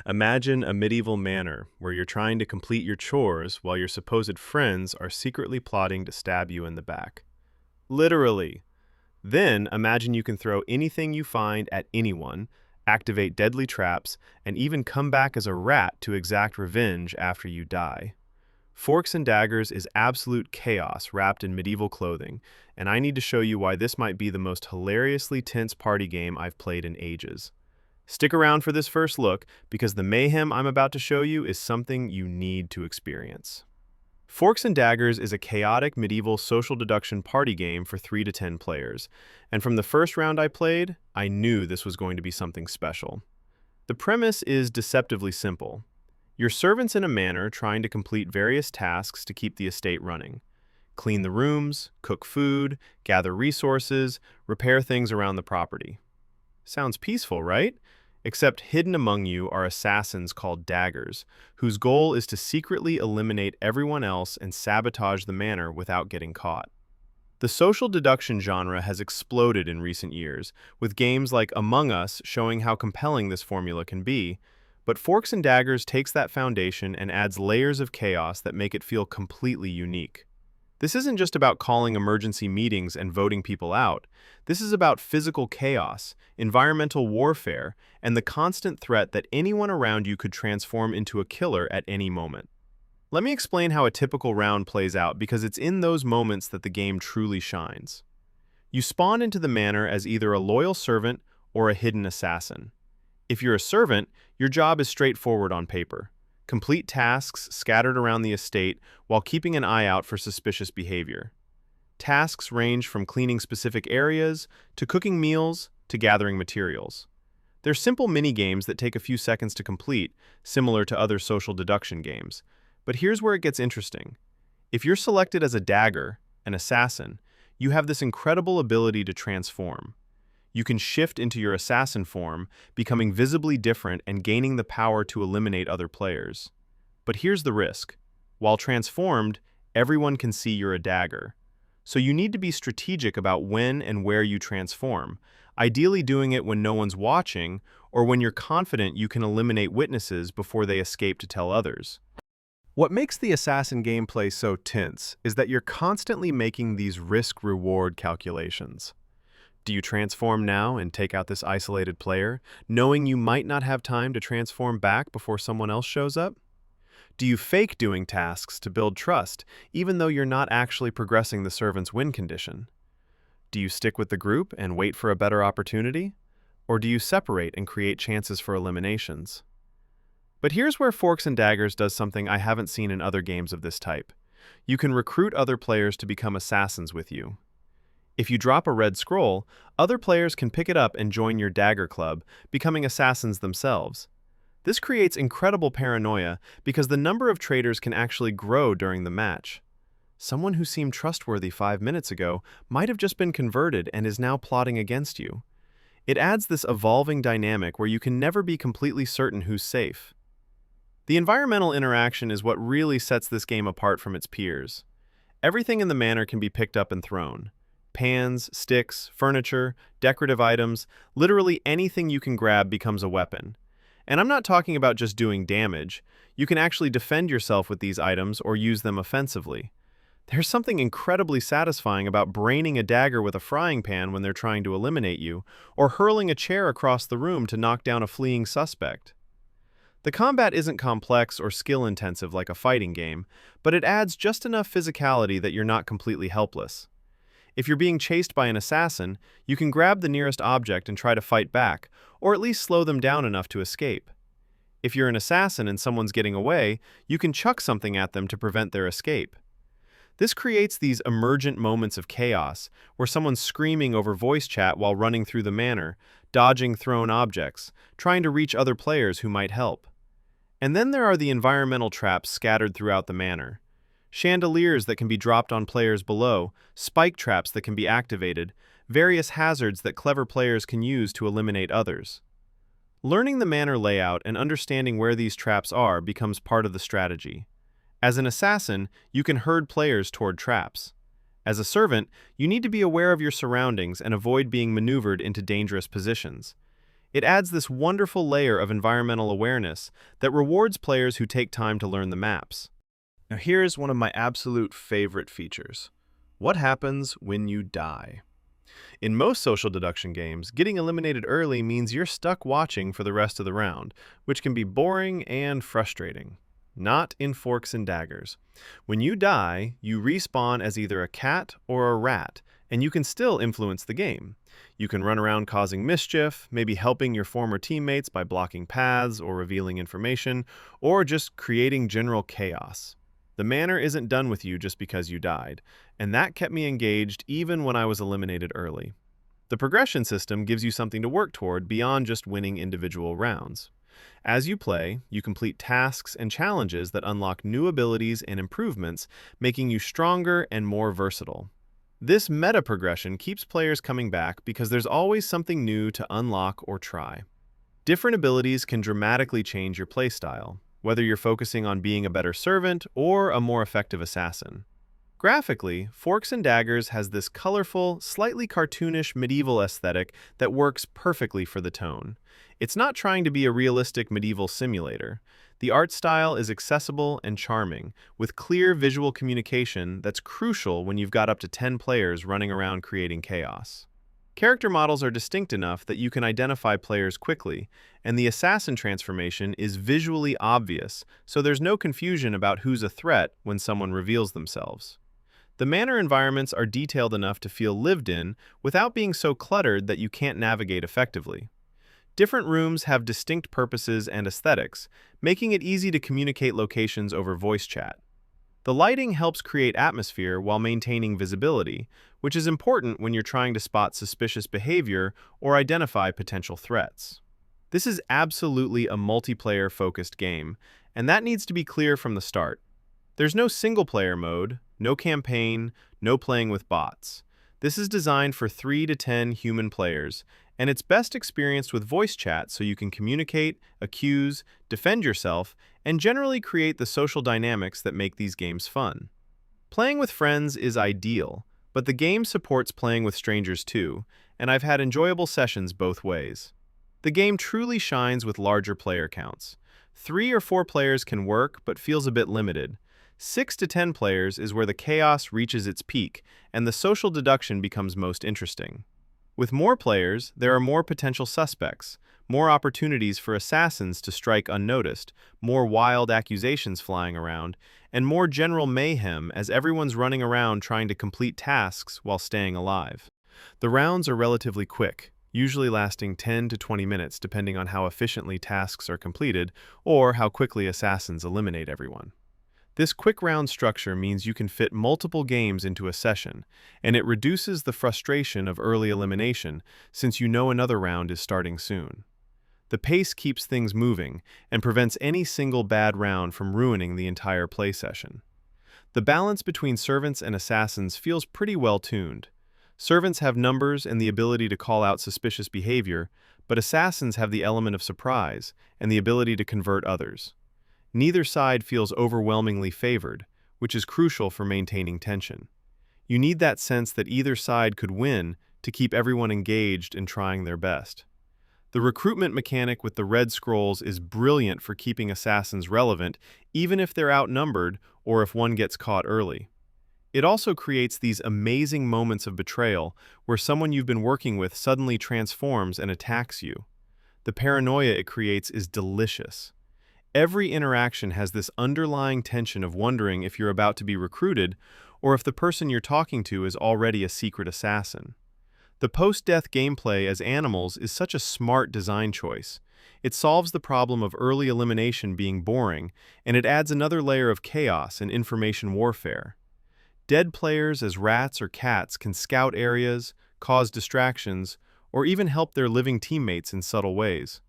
Imagine a medieval manor where you're trying to complete your chores while your supposed friends are secretly plotting to stab you in the back. Literally. Then imagine you can throw anything you find at anyone, activate deadly traps, and even come back as a rat to exact revenge after you die. Forks and Daggers is absolute chaos wrapped in medieval clothing, and I need to show you why this might be the most hilariously tense party game I've played in ages. Stick around for this first look, because the mayhem I'm about to show you is something you need to experience. Forks and Daggers is a chaotic medieval social deduction party game for 3 to 10 players, and from the first round I played, I knew this was going to be something special. The premise is deceptively simple. Your servant's in a manor trying to complete various tasks to keep the estate running. Clean the rooms, cook food, gather resources, repair things around the property. Sounds peaceful, right? Except hidden among you are assassins called Daggers, whose goal is to secretly eliminate everyone else and sabotage the manor without getting caught. The social deduction genre has exploded in recent years, with games like Among Us showing how compelling this formula can be, but Forks and Daggers takes that foundation and adds layers of chaos that make it feel completely unique. This isn't just about calling emergency meetings and voting people out. This is about physical chaos, environmental warfare, and the constant threat that anyone around you could transform into a killer at any moment. Let me explain how a typical round plays out, because it's in those moments that the game truly shines. You spawn into the manor as either a loyal servant or a hidden assassin. If you're a servant, your job is straightforward on paper. Complete tasks scattered around the estate while keeping an eye out for suspicious behavior. Tasks range from cleaning specific areas, to cooking meals, to gathering materials. They're simple mini-games that take a few seconds to complete, similar to other social deduction games. But here's where it gets interesting. If you're selected as a dagger, an assassin, you have this incredible ability to transform. You can shift into your assassin form, becoming visibly different and gaining the power to eliminate other players. But here's the risk. While transformed, everyone can see you're a dagger. So you need to be strategic about when and where you transform, ideally doing it when no one's watching or when you're confident you can eliminate witnesses before they escape to tell others. What makes the assassin gameplay so tense is that you're constantly making these risk-reward calculations. Do you transform now and take out this isolated player, knowing you might not have time to transform back before someone else shows up? Do you fake doing tasks to build trust, even though you're not actually progressing the servant's win condition? Do you stick with the group and wait for a better opportunity? Or do you separate and create chances for eliminations? But here's where Forks and Daggers does something I haven't seen in other games of this type. You can recruit other players to become assassins with you. If you drop a red scroll, other players can pick it up and join your dagger club, becoming assassins themselves. This creates incredible paranoia because the number of traitors can actually grow during the match. Someone who seemed trustworthy 5 minutes ago might have just been converted and is now plotting against you. It adds this evolving dynamic where you can never be completely certain who's safe. The environmental interaction is what really sets this game apart from its peers. Everything in the manor can be picked up and thrown. Pans, sticks, furniture, decorative items, literally anything you can grab becomes a weapon. And I'm not talking about just doing damage. You can actually defend yourself with these items or use them offensively. There's something incredibly satisfying about braining a dagger with a frying pan when they're trying to eliminate you, or hurling a chair across the room to knock down a fleeing suspect. The combat isn't complex or skill-intensive like a fighting game, but it adds just enough physicality that you're not completely helpless. If you're being chased by an assassin, you can grab the nearest object and try to fight back, or at least slow them down enough to escape. If you're an assassin and someone's getting away, you can chuck something at them to prevent their escape. This creates these emergent moments of chaos, where someone's screaming over voice chat while running through the manor, dodging thrown objects, trying to reach other players who might help. And then there are the environmental traps scattered throughout the manor. Chandeliers that can be dropped on players below, spike traps that can be activated, various hazards that clever players can use to eliminate others. Learning the manor layout and understanding where these traps are becomes part of the strategy. As an assassin, you can herd players toward traps. As a servant, you need to be aware of your surroundings and avoid being maneuvered into dangerous positions. It adds this wonderful layer of environmental awareness that rewards players who take time to learn the maps. Now here's one of my absolute favorite features. What happens when you die? In most social deduction games, getting eliminated early means you're stuck watching for the rest of the round, which can be boring and frustrating. Not in Forks and Daggers. When you die, you respawn as either a cat or a rat, and you can still influence the game. You can run around causing mischief, maybe helping your former teammates by blocking paths or revealing information, or just creating general chaos. The manor isn't done with you just because you died, and that kept me engaged even when I was eliminated early. The progression system gives you something to work toward beyond just winning individual rounds. As you play, you complete tasks and challenges that unlock new abilities and improvements, making you stronger and more versatile. This meta progression keeps players coming back because there's always something new to unlock or try. Different abilities can dramatically change your playstyle, whether you're focusing on being a better servant or a more effective assassin. Graphically, Forks and Daggers has this colorful, slightly cartoonish medieval aesthetic that works perfectly for the tone. It's not trying to be a realistic medieval simulator. The art style is accessible and charming, with clear visual communication that's crucial when you've got up to 10 players running around creating chaos. Character models are distinct enough that you can identify players quickly, and the assassin transformation is visually obvious, so there's no confusion about who's a threat when someone reveals themselves. The manor environments are detailed enough to feel lived in without being so cluttered that you can't navigate effectively. Different rooms have distinct purposes and aesthetics, making it easy to communicate locations over voice chat. The lighting helps create atmosphere while maintaining visibility, which is important when you're trying to spot suspicious behavior or identify potential threats. This is absolutely a multiplayer-focused game, and that needs to be clear from the start. There's no single-player mode, no campaign, no playing with bots. This is designed for 3 to 10 human players, and it's best experienced with voice chat so you can communicate, accuse, defend yourself, and generally create the social dynamics that make these games fun. Playing with friends is ideal, but the game supports playing with strangers too, and I've had enjoyable sessions both ways. The game truly shines with larger player counts. 3 or 4 players can work, but feels a bit limited. 6 to 10 players is where the chaos reaches its peak, and the social deduction becomes most interesting. With more players, there are more potential suspects, more opportunities for assassins to strike unnoticed, more wild accusations flying around, and more general mayhem as everyone's running around trying to complete tasks while staying alive. The rounds are relatively quick, usually lasting 10 to 20 minutes depending on how efficiently tasks are completed or how quickly assassins eliminate everyone. This quick round structure means you can fit multiple games into a session, and it reduces the frustration of early elimination since you know another round is starting soon. The pace keeps things moving and prevents any single bad round from ruining the entire play session. The balance between servants and assassins feels pretty well tuned. Servants have numbers and the ability to call out suspicious behavior, but assassins have the element of surprise and the ability to convert others. Neither side feels overwhelmingly favored, which is crucial for maintaining tension. You need that sense that either side could win to keep everyone engaged and trying their best. The recruitment mechanic with the red scrolls is brilliant for keeping assassins relevant, even if they're outnumbered or if one gets caught early. It also creates these amazing moments of betrayal where someone you've been working with suddenly transforms and attacks you. The paranoia it creates is delicious. Every interaction has this underlying tension of wondering if you're about to be recruited or if the person you're talking to is already a secret assassin. The post-death gameplay as animals is such a smart design choice. It solves the problem of early elimination being boring, and it adds another layer of chaos and information warfare. Dead players as rats or cats can scout areas, cause distractions, or even help their living teammates in subtle ways.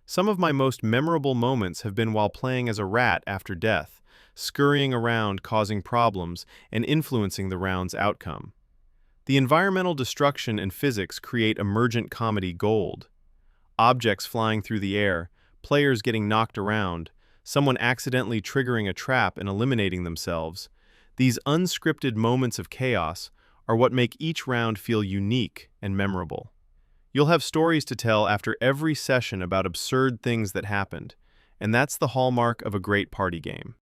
Some of my most memorable moments have been while playing as a rat after death, scurrying around causing problems and influencing the round's outcome. The environmental destruction and physics create emergent comedy gold. Objects flying through the air, players getting knocked around, someone accidentally triggering a trap and eliminating themselves. These unscripted moments of chaos are what make each round feel unique and memorable. You'll have stories to tell after every session about absurd things that happened, and that's the hallmark of a great party game.